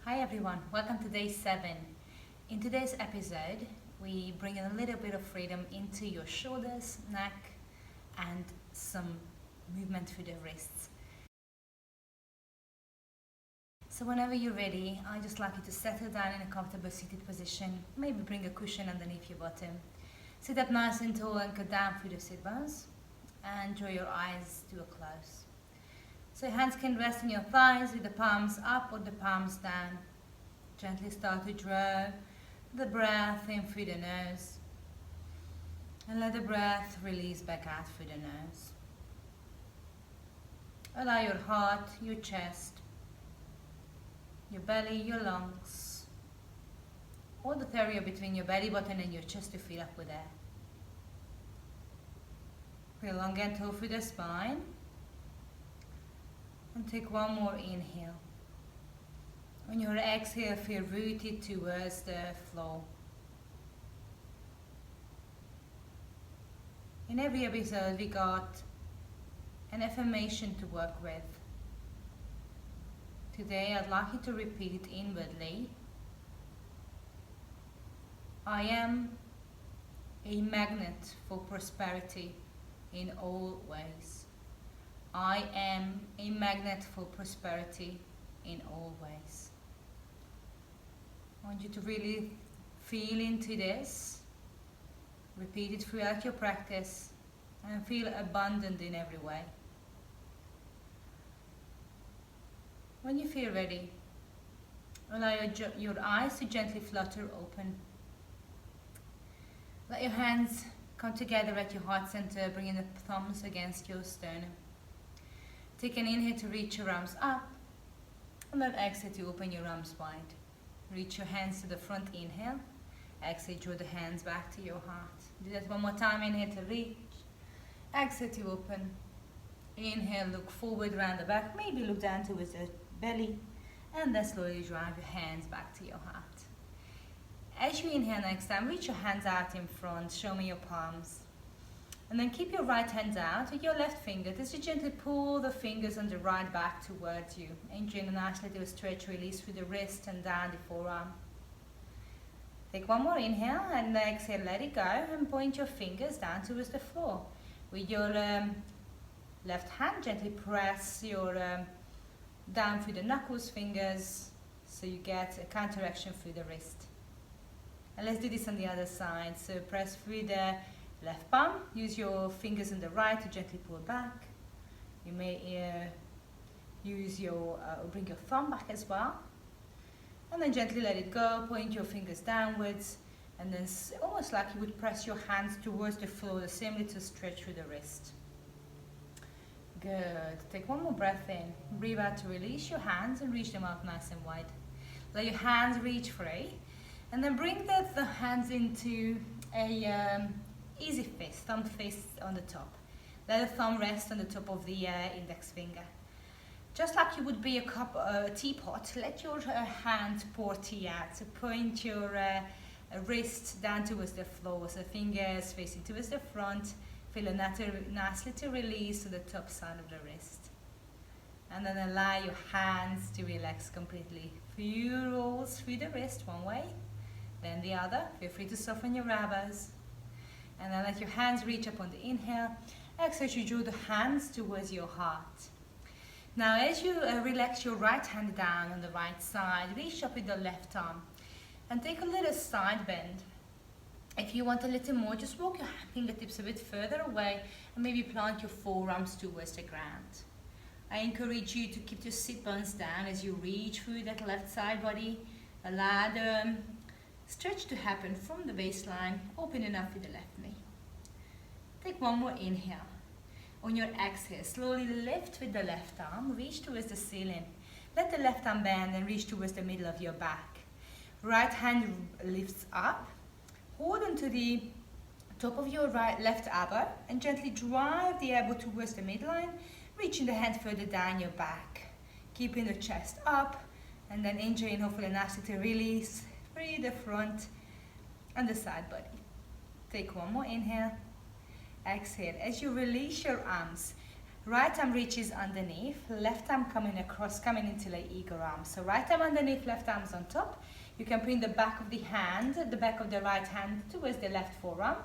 Hi everyone, welcome to day 7. In today's episode, we bring a little bit of freedom into your shoulders, neck, and some movement through the wrists. So whenever you're ready, I just like you to settle down in a comfortable seated position. Maybe bring a cushion underneath your bottom. Sit up nice and tall and go down through the sit bones. And draw your eyes to a close. So your hands can rest on your thighs with the palms up or the palms down. Gently start to draw the breath in through the nose. And let the breath release back out through the nose. Allow your heart, your chest, your belly, your lungs, all the area between your belly button and your chest to fill up with air. Feel long and tall through the spine. And take one more inhale. On your exhale, feel rooted towards the floor. In every episode, we got an affirmation to work with. Today, I'd like you to repeat inwardly. I am a magnet for prosperity in all ways. I am a magnet for prosperity in all ways. I want you to really feel into this. Repeat it throughout your practice and feel abundant in every way. When you feel ready, allow your eyes to gently flutter open. Let your hands come together at your heart center, bringing the thumbs against your sternum. Take an inhale to reach your arms up, and then exhale to open your arms wide. Reach your hands to the front, inhale. Exhale, draw the hands back to your heart. Do that one more time, inhale to reach. Exhale to open. Inhale, look forward, round the back, maybe look down towards the belly, and then slowly drive your hands back to your heart. As you inhale next time, reach your hands out in front, show me your palms. And then keep your right hand out with your left finger. Just to gently pull the fingers on the right back towards you. Enjoying a nice little stretch, release through the wrist and down the forearm. Take one more inhale and exhale, let it go and point your fingers down towards the floor. With your left hand, gently press your down through the knuckles, fingers, so you get a counteraction through the wrist. And let's do this on the other side. So press through the left palm, use your fingers on the right to gently pull back. You may use your, bring your thumb back as well. And then gently let it go, point your fingers downwards, and then almost like you would press your hands towards the floor, the same little stretch through the wrist. Good. Take one more breath in. Breathe out to release your hands and reach them out nice and wide. Let your hands reach free, and then bring the hands into a easy fist, thumb fist on the top. Let the thumb rest on the top of the index finger. Just like you would be a teapot, let your hand pour tea out. So point your wrist down towards the floor, so fingers facing towards the front. Feel a nice little release to the top side of the wrist. And then allow your hands to relax completely. Few rolls through the wrist one way, then the other. Feel free to soften your elbows. And then let your hands reach up on the inhale. Exhale, you draw the hands towards your heart. Now as you relax your right hand down on the right side, reach up with the left arm and take a little side bend. If you want a little more, just walk your fingertips a bit further away and maybe plant your forearms towards the ground. I encourage you to keep your sit bones down as you reach through that left side body. Allow the stretch to happen from the waistline, opening up with the left knee. Take one more inhale. On your exhale, slowly lift with the left arm, reach towards the ceiling. Let the left arm bend and reach towards the middle of your back. Right hand lifts up. Hold onto the top of your left elbow and gently drive the elbow towards the midline, reaching the hand further down your back. Keeping the chest up and then enjoying hopefully a nice little release. Free the front and the side body. Take one more inhale. Exhale. As you release your arms, Right arm reaches underneath, left arm coming across, coming into the eagle arm. So right arm underneath, left arm's on top. You can bring the back of the hand, the back of the right hand towards the left forearm,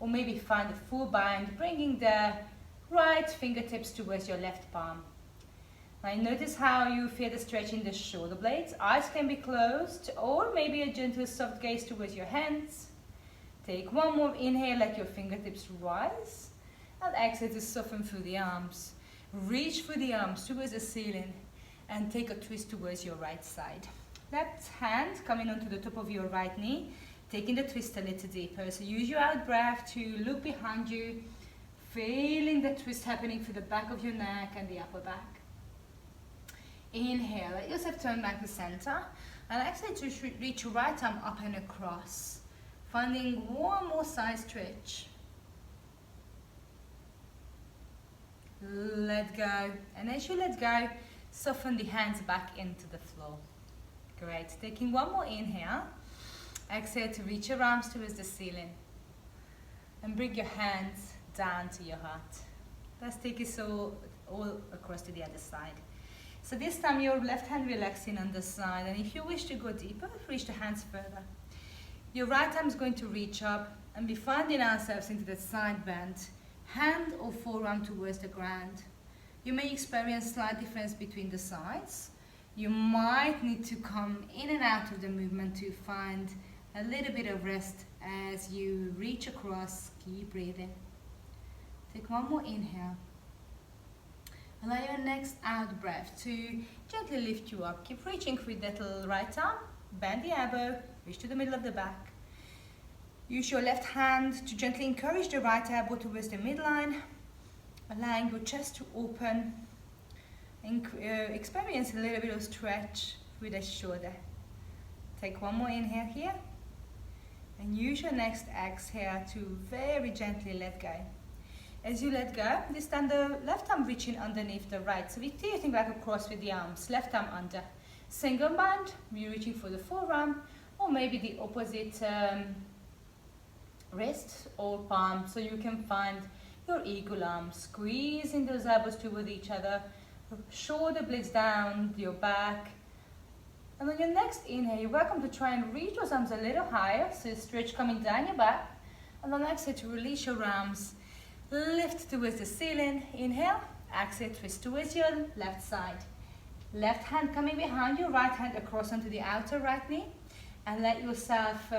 or maybe find a full bind, bringing the right fingertips towards your left palm. Now notice how you feel the stretch in the shoulder blades. Eyes can be closed, or maybe a gentle soft gaze towards your hands. Take one more inhale, let your fingertips rise, and exhale to soften through the arms. Reach through the arms towards the ceiling, and take a twist towards your right side. Left hand coming onto the top of your right knee, taking the twist a little deeper. So use your out breath to look behind you, feeling the twist happening through the back of your neck and the upper back. Inhale, let yourself turn back to center, and exhale to reach your right arm up and across, finding one more side stretch. Let go, and as you let go, soften the hands back into the floor. Great, taking one more inhale, exhale to reach your arms towards the ceiling, and bring your hands down to your heart. Let's take it all across to the other side. So this time your left hand relaxing on the side, and if you wish to go deeper, reach the hands further. Your right arm is going to reach up and be finding ourselves into the side bend, hand or forearm towards the ground. You may experience slight difference between the sides. You might need to come in and out of the movement to find a little bit of rest as you reach across. Keep breathing. Take one more inhale. Allow your next out breath to gently lift you up. Keep reaching with that little right arm, bend the elbow, reach to the middle of the back. Use your left hand to gently encourage the right elbow towards the midline, allowing your chest to open, and experience a little bit of stretch with the shoulder. Take one more inhale here, and use your next exhale to very gently let go. As you let go, this time the left arm reaching underneath the right. So we're tilting back across with the arms, left arm under. Single bind, you're reaching for the forearm, or maybe the opposite wrist or palm, so you can find your eagle arm. Squeezing those elbows toward each other, shoulder blades down your back. And on your next inhale, you're welcome to try and reach those arms a little higher, so stretch coming down your back. And on exhale to release your arms. Lift towards the ceiling, inhale, exhale, twist towards your left side. Left hand coming behind you, right hand across onto the outer right knee, and let yourself,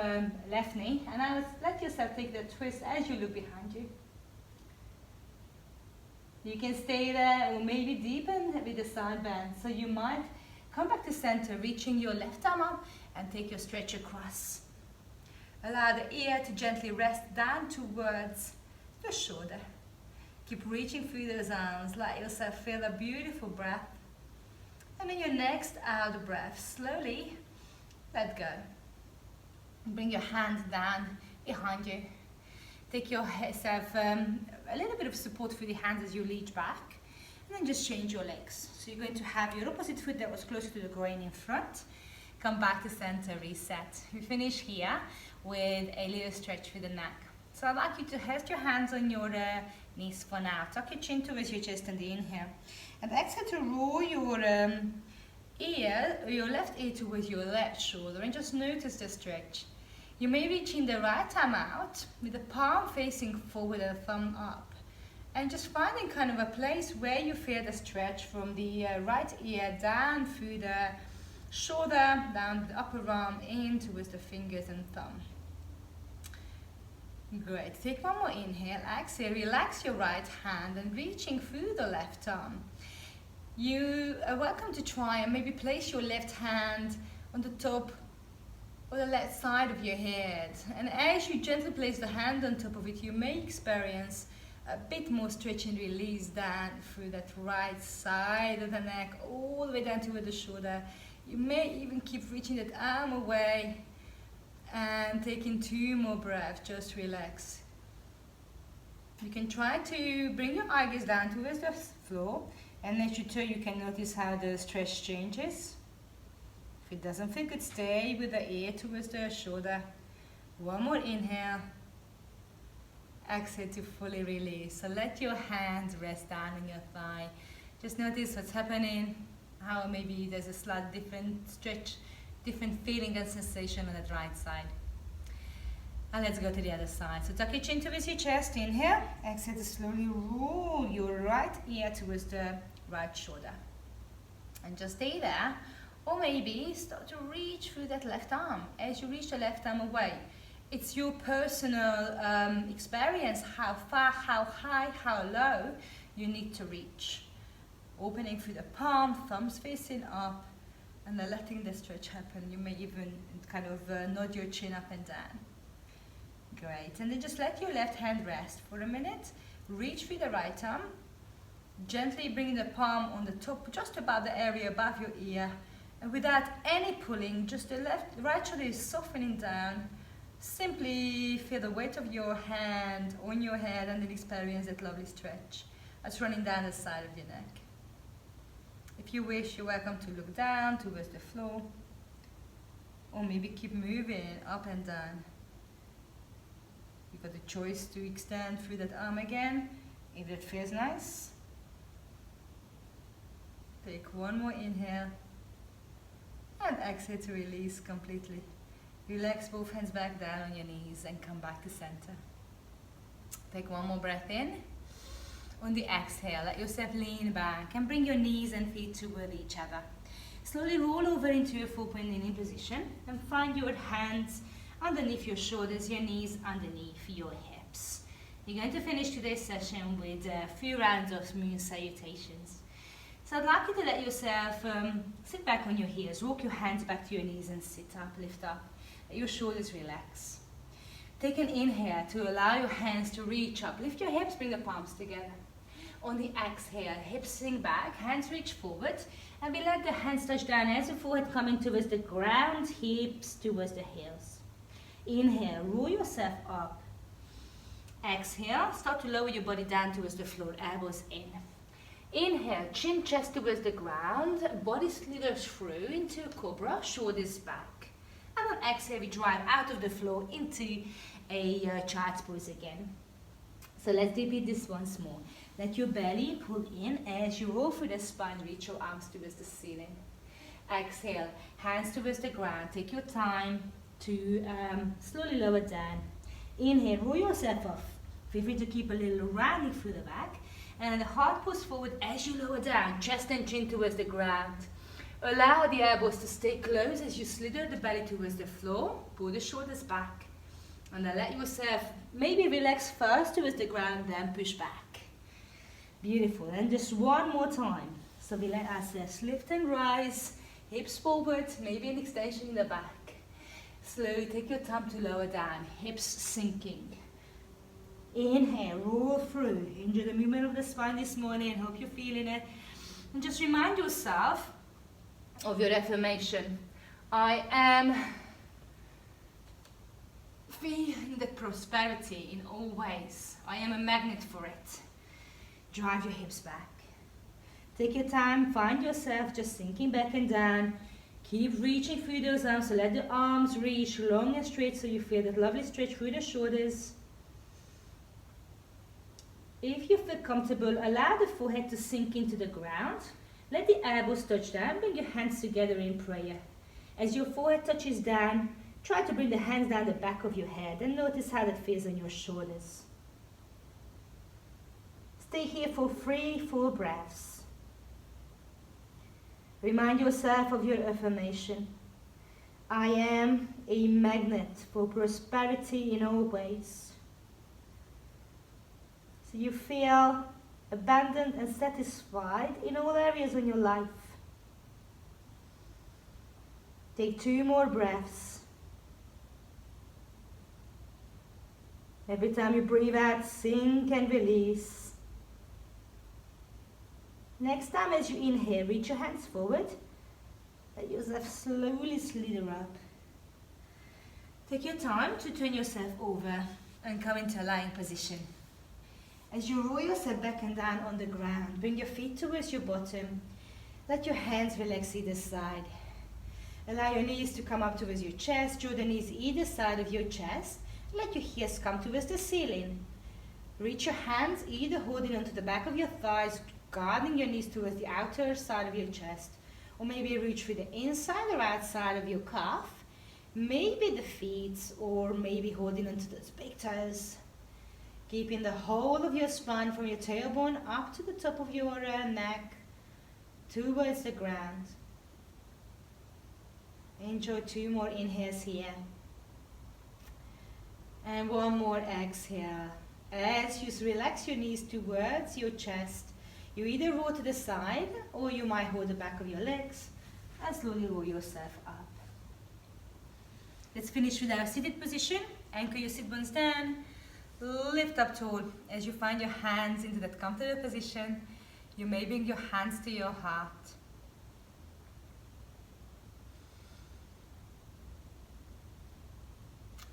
left knee, and now let yourself take the twist as you look behind you. You can stay there or maybe deepen with the side bend, so you might come back to center, reaching your left arm up and take your stretch across. Allow the ear to gently rest down towards your shoulder. Keep reaching through those arms. Let yourself feel a beautiful breath. And then your next out breath, slowly let go. Bring your hands down behind you. Take yourself a little bit of support through the hands as you lean back. And then just change your legs. So you're going to have your opposite foot that was closer to the groin in front. Come back to center, reset. We finish here with a little stretch through the neck. So I'd like you to rest your hands on your knees for now. Tuck your chin towards your chest on the inhale. And exhale to roll your left ear towards your left shoulder, and just notice the stretch. You may reach in the right arm out with the palm facing forward and the thumb up. And just finding kind of a place where you feel the stretch from the right ear down through the shoulder, down the upper arm, in towards the fingers and thumb. Great, take one more inhale, exhale, relax your right hand and reaching through the left arm. You are welcome to try and maybe place your left hand on the top or the left side of your head. And as you gently place the hand on top of it, you may experience a bit more stretch and release down through that right side of the neck, all the way down toward the shoulder. You may even keep reaching that arm away. And taking 2 more breaths, just relax. You can try to bring your eye gaze down towards the floor, and as you turn, you can notice how the stretch changes. If it doesn't feel good, stay with the ear towards the shoulder. One more inhale. Exhale to fully release. So let your hands rest down on your thigh. Just notice what's happening, how maybe there's a slight different stretch, different feeling and sensation on the right side. And let's go to the other side. So tuck your chin towards your chest, inhale. Exhale to slowly roll your right ear towards the right shoulder. And just stay there. Or maybe start to reach through that left arm. As you reach the left arm away, it's your personal experience, how far, how high, how low you need to reach. Opening through the palm, thumbs facing up, and then letting the stretch happen. You may even kind of nod your chin up and down. Great, and then just let your left hand rest for a minute. Reach through the right arm. Gently bring the palm on the top, just above the area above your ear. And without any pulling, just the right shoulder is softening down. Simply feel the weight of your hand on your head and then experience that lovely stretch that's running down the side of your neck. If you wish, you're welcome to look down towards the floor, or maybe keep moving up and down. You've got the choice to extend through that arm again, if that feels nice. Take one more inhale, and exhale to release completely. Relax both hands back down on your knees and come back to center. Take one more breath in. On the exhale, let yourself lean back and bring your knees and feet toward each other. Slowly roll over into a full-point kneeling position and find your hands underneath your shoulders, your knees underneath your hips. You're going to finish today's session with a few rounds of moon salutations. So I'd like you to let yourself sit back on your heels, walk your hands back to your knees and sit up, lift up. Let your shoulders relax. Take an inhale to allow your hands to reach up. Lift your hips, bring the palms together. On the exhale, hips sink back, hands reach forward, and we let the hands touch down as the forehead coming towards the ground, hips towards the heels. Inhale, roll yourself up. Exhale, start to lower your body down towards the floor, elbows in. Inhale, chin, chest towards the ground, body slithers through into a cobra, shoulders back. And on exhale, we drive out of the floor into a child's pose again. So let's repeat this once more. Let your belly pull in as you roll through the spine, reach your arms towards the ceiling. Exhale, hands towards the ground. Take your time to slowly lower down. Inhale, roll yourself off. Feel free to keep a little rounding through the back. And the heart pulls forward as you lower down, chest and chin towards the ground. Allow the elbows to stay close as you slither the belly towards the floor. Pull the shoulders back. And then let yourself maybe relax first towards the ground, then push back. Beautiful. And just one more time. So we let ourselves lift and rise. Hips forward, maybe an extension in the back. Slowly take your time to lower down. Hips sinking. Inhale, roll through. Enjoy the movement of the spine this morning. Hope you're feeling it. And just remind yourself of your affirmation. I am feeling the prosperity in all ways. I am a magnet for it. Drive your hips back. Take your time, find yourself just sinking back and down. Keep reaching through those arms, so let the arms reach long and straight so you feel that lovely stretch through the shoulders. If you feel comfortable, allow the forehead to sink into the ground. Let the elbows touch down, bring your hands together in prayer. As your forehead touches down, try to bring the hands down the back of your head and notice how that feels on your shoulders. Stay here for 3 full breaths. Remind yourself of your affirmation. I am a magnet for prosperity in all ways. So you feel abundant and satisfied in all areas of your life. Take 2 more breaths. Every time you breathe out, sink and release. Next time as you inhale, reach your hands forward. Let yourself slowly slither up. Take your time to turn yourself over and come into a lying position. As you roll yourself back and down on the ground, bring your feet towards your bottom. Let your hands relax either side. Allow your knees to come up towards your chest. Draw the knees either side of your chest. Let your heels come towards the ceiling. Reach your hands either holding onto the back of your thighs, guiding your knees towards the outer side of your chest, or maybe reach through the inside or outside of your calf, maybe the feet, or maybe holding onto those big toes. Keeping the whole of your spine from your tailbone up to the top of your neck, towards the ground. Enjoy 2 more inhales here. And 1 more exhale. As you relax your knees towards your chest, you either roll to the side or you might hold the back of your legs and slowly roll yourself up. Let's finish with our seated position. Anchor your sit bones down. Lift up tall. As you find your hands into that comfortable position, you may bring your hands to your heart.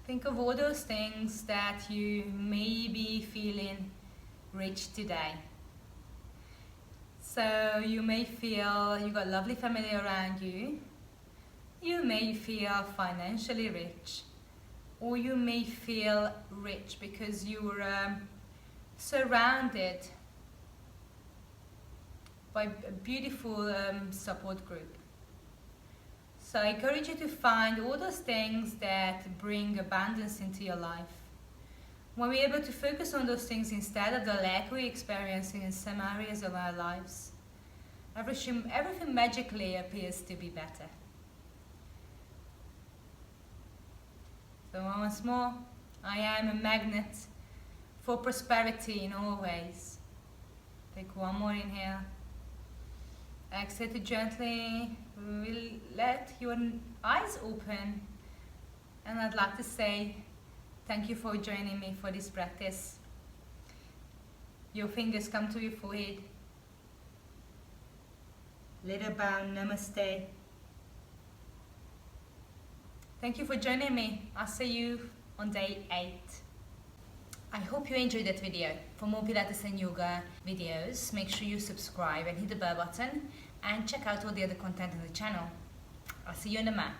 Think of all those things that you may be feeling rich today. So you may feel you've got lovely family around you. You may feel financially rich. Or you may feel rich because you were surrounded by a beautiful support group. So I encourage you to find all those things that bring abundance into your life. When we're able to focus on those things instead of the lack we're experiencing in some areas of our lives, everything magically appears to be better. So once more, I am a magnet for prosperity in all ways. Take 1 more inhale. Exhale to gently let your eyes open. And I'd like to say thank you for joining me for this practice. Your fingers come to your forehead. Little bow, namaste. Thank you for joining me. I'll see you on day 8. I hope you enjoyed that video. For more Pilates and Yoga videos, make sure you subscribe and hit the bell button and check out all the other content on the channel. I'll see you on the mat.